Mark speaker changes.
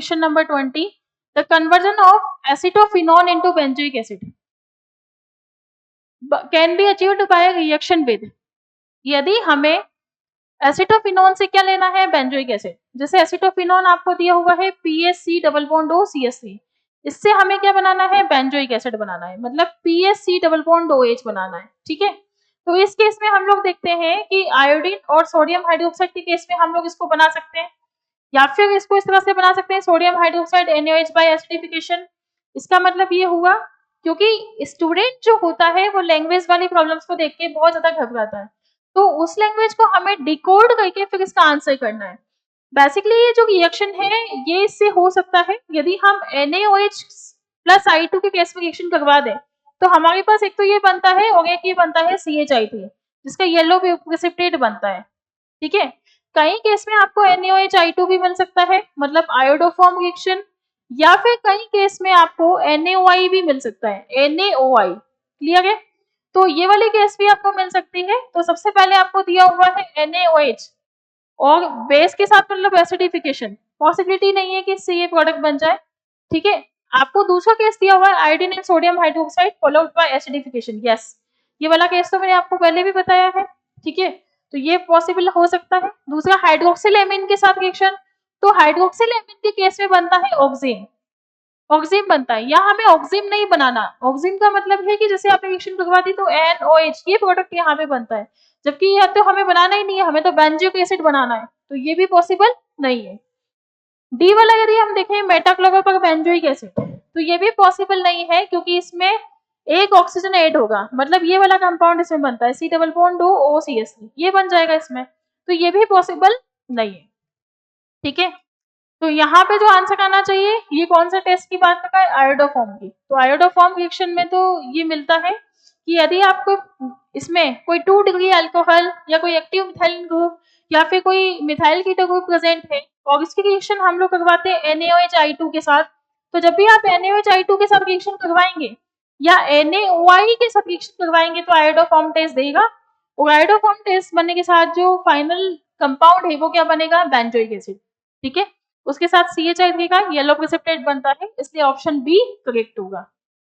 Speaker 1: Question number 20, the conversion of acetophenone into benzoic acid can be achieved by reaction with. यदि हमें acetophenone से क्या लेना है, बेंजोइक एसिड। जैसे एसिटोफिनोन आपको दिया हुआ है PSC double bond O CH3, इससे हमें क्या बनाना है, बेंजोइक एसिड बनाना है, मतलब PSC डबल बॉन्ड OH बनाना है। ठीक है, तो इस केस में हम लोग देखते हैं कि आयोडीन और सोडियम हाइड्रोक्साइड के केस में हम लोग इसको बना सकते हैं, या फिर इसको इस तरह से बना सकते हैं, sodium hydroxide NaOH by acidification. इसका मतलब ये हुआ, क्योंकि स्टूडेंट जो होता है वो लैंग्वेज वाली प्रॉब्लम्स को देख के बहुत ज्यादा घबराता है, तो उस लैंग्वेज को हमें डिकोड करके फिर इसका आंसर करना है। बेसिकली ये जो रिएक्शन है ये इससे हो सकता है, यदि हम NaOH प्लस I2 के केस में रिएक्शन करवा दें तो हमारे पास एक तो ये बनता है और एक ये बनता है CH3 जिसका येलो प्रेसिपिटेट बनता है। ठीक है, कई केस में आपको NaOH I2 भी मिल सकता है, मतलब आयोडोफॉर्म रिएक्शन, या फिर कई केस में आपको NaOI भी मिल सकता है, NaOI। क्लियर है, तो ये वाली केस भी आपको मिल सकती है। तो सबसे पहले आपको दिया हुआ है NaOH और बेस के साथ मतलब एसिडिफिकेशन, पॉसिबिलिटी नहीं है कि इससे ये प्रोडक्ट बन जाए। ठीक है, आपको दूसरा केस दिया हुआ है iodine and sodium hydroxide followed by acidification. Yes, ये वाला केस तो मैंने आपको पहले भी बताया है। ठीक है, तो ये पॉसिबल हो सकता है। दूसरा हाइड्रोक्सिल एमीन के साथ रिएक्शन, तो हाइड्रोक्सिल एमीन के केस में बनता है ऑक्सीन, ऑक्सीन बनता है। यहाँ हमें ऑक्सीन नहीं बनाना, ऑक्सीन का मतलब है कि जैसे आपने रिएक्शन करवा दी तो NOH ये प्रोडक्ट यहाँ पे बनता है, जबकि यह तो हमें बनाना ही नहीं है, हमें तो बेंजोइक एसिड बनाना है, तो ये भी पॉसिबल नहीं है। डी वाला यदि हम देखें मेटाक्लोरोपर बेंजोइक एसिड, तो ये भी पॉसिबल नहीं है, क्योंकि इसमें एक ऑक्सीजन ऐड होगा, मतलब ये वाला कंपाउंड इसमें बनता है C double bond O OCH3, ये बन जाएगा इसमें, तो ये भी पॉसिबल नहीं है। ठीक है, तो यहाँ पे जो आंसर आना चाहिए, ये कौन सा टेस्ट की बात कर रहा है, आयोडोफॉर्म की। तो आयोडोफॉर्म रिएक्शन में तो ये मिलता है कि यदि आपको इसमें कोई 2 डिग्री अल्कोहल या कोई एक्टिव मिथाइल ग्रुप या फिर कोई मिथाइल कीटो ग्रुप प्रेजेंट है और इसकी रिएक्शन हम लोग करवाते हैं NaOH I2 के साथ, तो जब भी आप NaOH I2 के साथ रिएक्शन करवाएंगे या NaOI के साथ रिएक्शन करवाएंगे तो आयोडोफॉर्म टेस्ट देगा, और आयोडोफॉर्म टेस्ट बनने के साथ जो फाइनल कंपाउंड है वो क्या बनेगा, बेंजोइक एसिड। ठीक है, उसके साथ CH3 का येलो प्रेसिपिटेट बनता है, इसलिए ऑप्शन बी करेक्ट होगा।